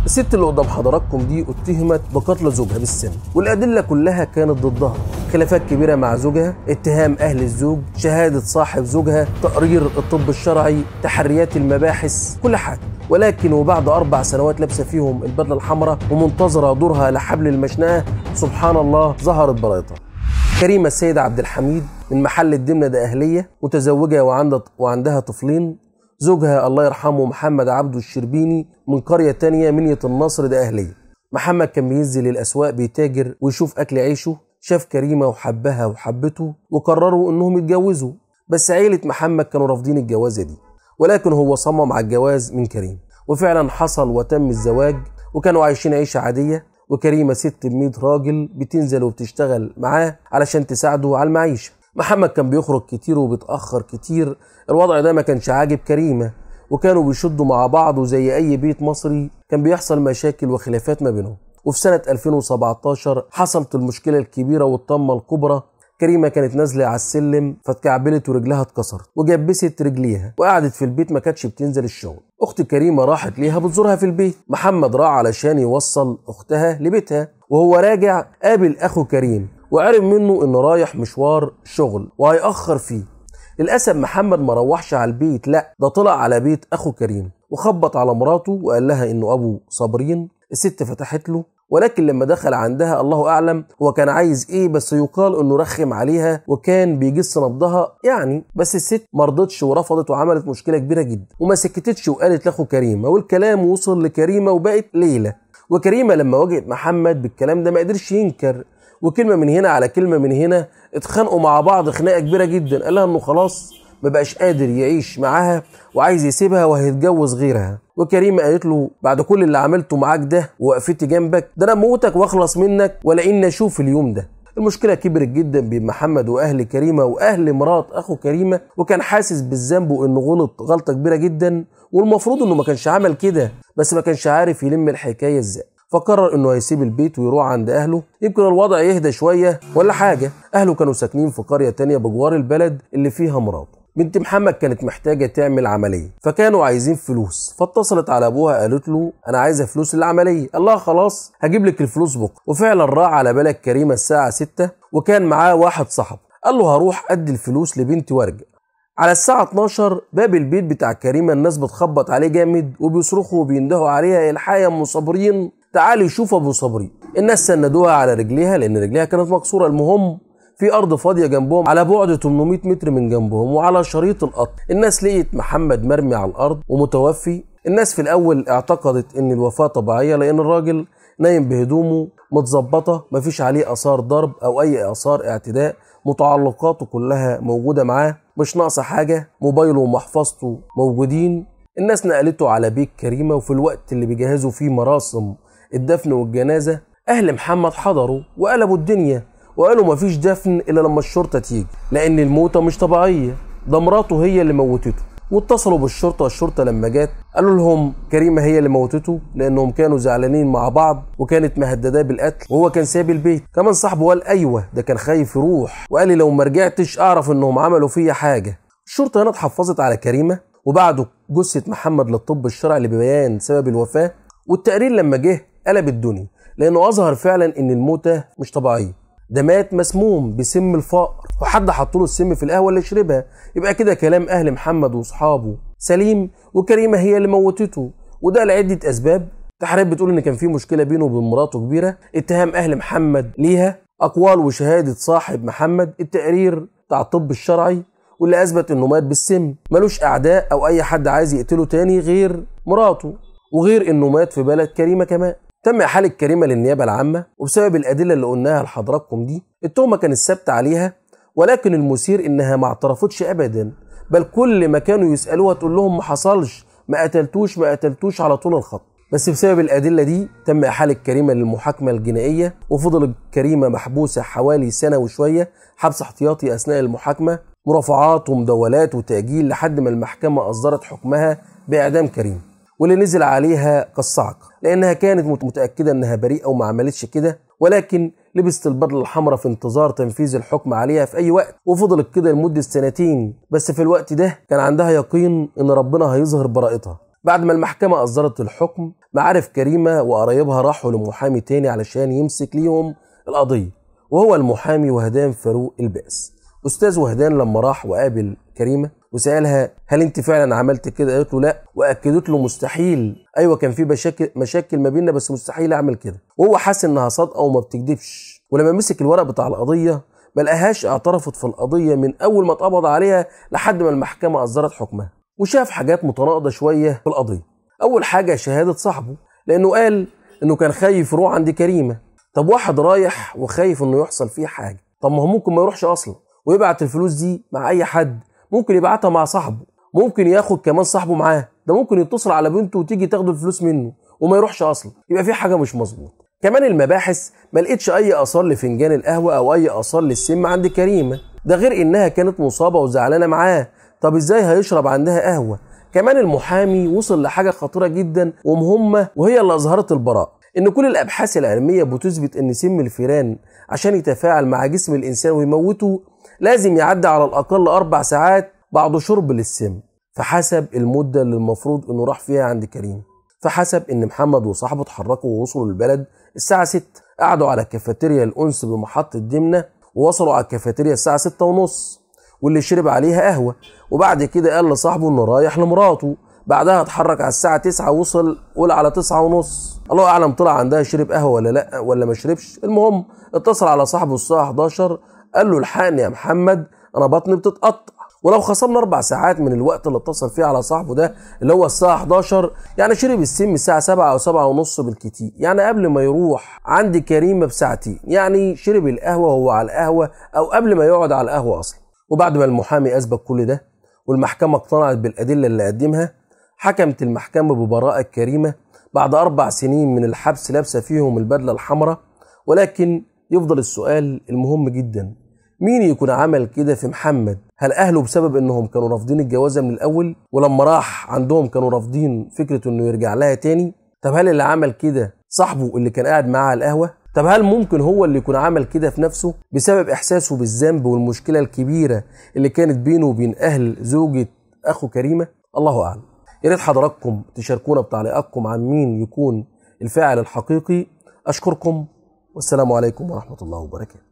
الست اللي قدام حضراتكم دي اتهمت بقتل زوجها بالسم، والأدلة كلها كانت ضدها، خلافات كبيرة مع زوجها، اتهام أهل الزوج، شهادة صاحب زوجها، تقرير الطب الشرعي، تحريات المباحث، كل حاجة. ولكن وبعد 4 سنوات لابسة فيهم البدلة الحمراء ومنتظرة دورها لحبل المشنقة، سبحان الله ظهرت براءتها. كريمة السيد عبد الحميد من محل الدمنة ده أهلية، متزوجة وعندها طفلين. زوجها الله يرحمه محمد عبده الشربيني من قرية تانية منية النصر ده أهلية. محمد كان بينزل الأسواق بيتاجر ويشوف أكل عيشه، شاف كريمة وحبها وحبته وقرروا إنهم يتجوزوا، بس عيلة محمد كانوا رافضين الجوازة دي، ولكن هو صمم على الجواز من كريم، وفعلا حصل وتم الزواج، وكانوا عايشين عيشة عادية. وكريمة ست ب100 راجل بتنزل وبتشتغل معاه علشان تساعده على المعيشة. محمد كان بيخرج كتير وبيتأخر كتير، الوضع ده ما كانش عاجب كريمة، وكانوا بيشدوا مع بعض، وزي أي بيت مصري كان بيحصل مشاكل وخلافات ما بينهم. وفي سنة 2017 حصلت المشكلة الكبيرة والطامة الكبرى. كريمة كانت نازلة على السلم فاتكعبلت ورجلها اتكسرت وجبست رجليها وقعدت في البيت، ما كانتش بتنزل الشغل. أخت كريمة راحت ليها بتزورها في البيت. محمد راح علشان يوصل أختها لبيتها، وهو راجع قابل أخو كريم وعرف منه إنه رايح مشوار شغل وهيأخر فيه. للأسف محمد ما روحش على البيت، لا ده طلع على بيت أخو كريم وخبط على مراته وقال لها إنه أبو صابرين. الست فتحت له، ولكن لما دخل عندها الله أعلم هو كان عايز إيه، بس يقال إنه رخم عليها وكان بيجس نبضها يعني. بس الست مرضتش ورفضت وعملت مشكلة كبيرة جدا وما سكتتش وقالت لأخو كريمة، والكلام وصل لكريمة وبقت ليلة. وكريمة لما واجهت محمد بالكلام ده ما قدرش ينكر، وكلمة من هنا على كلمة من هنا اتخانقوا مع بعض خناقة كبيرة جدا. قال لها إنه خلاص ما بقاش قادر يعيش معاها وعايز يسيبها وهيتجوز غيرها. وكريمة قالت له بعد كل اللي عملته معاك ده ووقفتي جنبك، ده انا اموتك واخلص منك ولا اني اشوف اليوم ده. المشكلة كبرت جدا بين محمد واهل كريمة واهل مرات اخو كريمة، وكان حاسس بالذنب وانه غلط غلطة كبيرة جدا، والمفروض انه ما كانش عمل كده، بس ما كانش عارف يلم الحكاية ازاي. فقرر انه هيسيب البيت ويروح عند اهله، يمكن الوضع يهدى شوية ولا حاجة. اهله كانوا ساكنين في قرية تانية بجوار البلد اللي فيها مراته. بنت محمد كانت محتاجة تعمل عملية، فكانوا عايزين فلوس، فاتصلت على ابوها قالت له انا عايزة فلوس العملية. قال لها خلاص هجيب لك الفلوس بكره. وفعلا راح على بالك كريمة الساعة 6، وكان معاه واحد صاحبه قال له هروح ادي الفلوس لبنتي وارجع. على الساعة 12 باب البيت بتاع كريمة الناس بتخبط عليه جامد وبيصرخوا وبيندهوا عليها الحقيقة يا ام صابرين، تعالي شوف ابو صابرين. الناس سندوها على رجليها لان رجليها كانت مكسورة. المهم في أرض فاضية جنبهم على بعد 800 متر من جنبهم وعلى شريط القطر. الناس لقيت محمد مرمي على الأرض ومتوفي. الناس في الأول اعتقدت إن الوفاة طبيعية لأن الراجل نايم بهدومه متظبطة، مفيش عليه آثار ضرب أو أي آثار اعتداء، متعلقاته كلها موجودة معاه، مش ناقصة حاجة، موبايله ومحفظته موجودين. الناس نقلته على بيت كريمة، وفي الوقت اللي بيجهزوا فيه مراسم الدفن والجنازة أهل محمد حضروا وقلبوا الدنيا وقالوا مفيش دفن الا لما الشرطه تيجي، لان الموتة مش طبيعيه، ده مراته هي اللي موتته. واتصلوا بالشرطه. الشرطه لما جت قالوا لهم كريمه هي اللي موتته، لانهم كانوا زعلانين مع بعض وكانت مهدداه بالقتل وهو كان ساب البيت. كمان صاحبه قال ايوه ده كان خايف يروح، وقال لي لو ما رجعتش اعرف انهم عملوا فيا حاجه. الشرطه هنا اتحفظت على كريمه وبعدوا جثه محمد للطب الشرعي لبيان سبب الوفاه. والتقرير لما جه قلب الدنيا، لانه اظهر فعلا ان الموتة مش طبيعيه، ده مات مسموم بسم الفقر، وحد حطله السم في القهوه اللي شربها. يبقى كده كلام اهل محمد واصحابه سليم، وكريمه هي اللي موتته، وده لعده اسباب. تحريات بتقول ان كان في مشكله بينه وبين مراته كبيره، اتهام اهل محمد ليها، اقوال وشهاده صاحب محمد، التقرير بتاع الطب الشرعي واللي اثبت انه مات بالسم، ملوش اعداء او اي حد عايز يقتله تاني غير مراته، وغير انه مات في بلد كريمه كمان. تم إحالة كريمة للنيابة العامة، وبسبب الأدلة اللي قلناها لحضراتكم دي التهمة كانت ثابتة عليها، ولكن المثير إنها ما اعترفتش أبدا، بل كل ما كانوا يسألوها تقول لهم ما حصلش، ما قتلتوش على طول الخط. بس بسبب الأدلة دي تم إحالة كريمة للمحاكمة الجنائية، وفضلت كريمة محبوسة حوالي سنة وشوية حبس احتياطي أثناء المحاكمة، مرافعات ومداولات وتأجيل لحد ما المحكمة أصدرت حكمها بإعدام كريمة، واللي نزل عليها كالصعقة لأنها كانت متأكدة أنها بريئة وما عملتش كده، ولكن لبست البدلة الحمراء في انتظار تنفيذ الحكم عليها في أي وقت، وفضلت كده لمدة 2 سنين. بس في الوقت ده كان عندها يقين أن ربنا هيظهر براءتها، بعد ما المحكمة أصدرت الحكم، معارف كريمة وقرايبها راحوا لمحامي تاني علشان يمسك ليهم القضية، وهو المحامي وهدان فاروق الباس. أستاذ وهدان لما راح وقابل كريمة وسألها هل أنت فعلا عملت كده؟ قالت له لا، وأكدت له مستحيل، أيوة كان في مشاكل ما بيننا بس مستحيل أعمل كده، وهو حاسس إنها صادقة وما بتكدبش. ولما مسك الورق بتاع القضية ما لقاهاش اعترفت في القضية من أول ما اتقبض عليها لحد ما المحكمة أصدرت حكمها، وشاف حاجات متناقضة شوية في القضية. أول حاجة شهادة صاحبه، لأنه قال إنه كان خايف يروح عند كريمة. طب واحد رايح وخايف إنه يحصل فيه حاجة، طب ما هو ممكن ما يروحش أصلا ويبعت الفلوس دي مع أي حد، ممكن يبعتها مع صاحبه، ممكن ياخد كمان صاحبه معاه، ده ممكن يتصل على بنته وتيجي تاخد الفلوس منه وما يروحش أصلا، يبقى في حاجة مش مظبوط. كمان المباحث ما لقيتش أي آثار لفنجان القهوة أو أي آثار للسم عند كريمة، ده غير إنها كانت مصابة وزعلانة معاه، طب إزاي هيشرب عندها قهوة؟ كمان المحامي وصل لحاجة خطيرة جدا ومهمة، وهي اللي أظهرت البراءة، إن كل الأبحاث العلمية بتثبت إن سم الفيران عشان يتفاعل مع جسم الإنسان ويموته لازم يعدي على الأقل 4 ساعات بعد شرب للسم، فحسب المدة اللي المفروض إنه راح فيها عند كريم. فحسب إن محمد وصاحبه اتحركوا ووصلوا البلد الساعة 6، قعدوا على كافيتيريا الأنس بمحطة دمنة، ووصلوا على الكافيتيريا الساعة 6:30، واللي شرب عليها قهوة، وبعد كده قال لصاحبه إنه رايح لمراته. بعدها اتحرك على الساعة 9، وصل قول على 9:30، الله أعلم طلع عندها شرب قهوة ولا لأ ولا ما شربش. المهم اتصل على صاحبه الساعة 11، قال له الحقني يا محمد أنا بطني بتتقطع. ولو خصمنا 4 ساعات من الوقت اللي اتصل فيه على صاحبه ده اللي هو الساعة 11، يعني شرب السم الساعة 7 أو 7:30 بالكتير، يعني قبل ما يروح عند كريمة بساعتين، يعني شرب القهوة وهو على القهوة أو قبل ما يقعد على القهوة أصلا. وبعد ما المحامي أثبت كل ده والمحكمة اقتنعت بالأدلة اللي قدمها، حكمت المحكمة ببراءة كريمة بعد 4 سنين من الحبس لابسة فيهم البدلة الحمراء. ولكن يفضل السؤال المهم جدا، مين يكون عمل كده في محمد؟ هل أهله بسبب إنهم كانوا رافضين الجوازة من الأول ولما راح عندهم كانوا رافضين فكرة إنه يرجع لها تاني؟ طب هل اللي عمل كده صاحبه اللي كان قاعد معاه على القهوة؟ طب هل ممكن هو اللي يكون عمل كده في نفسه بسبب إحساسه بالذنب والمشكلة الكبيرة اللي كانت بينه وبين أهل زوجة أخو كريمة؟ الله أعلم. يا ريت حضراتكم تشاركونا بتعليقاتكم عن مين يكون الفاعل الحقيقي. أشكركم والسلام عليكم ورحمة الله وبركاته.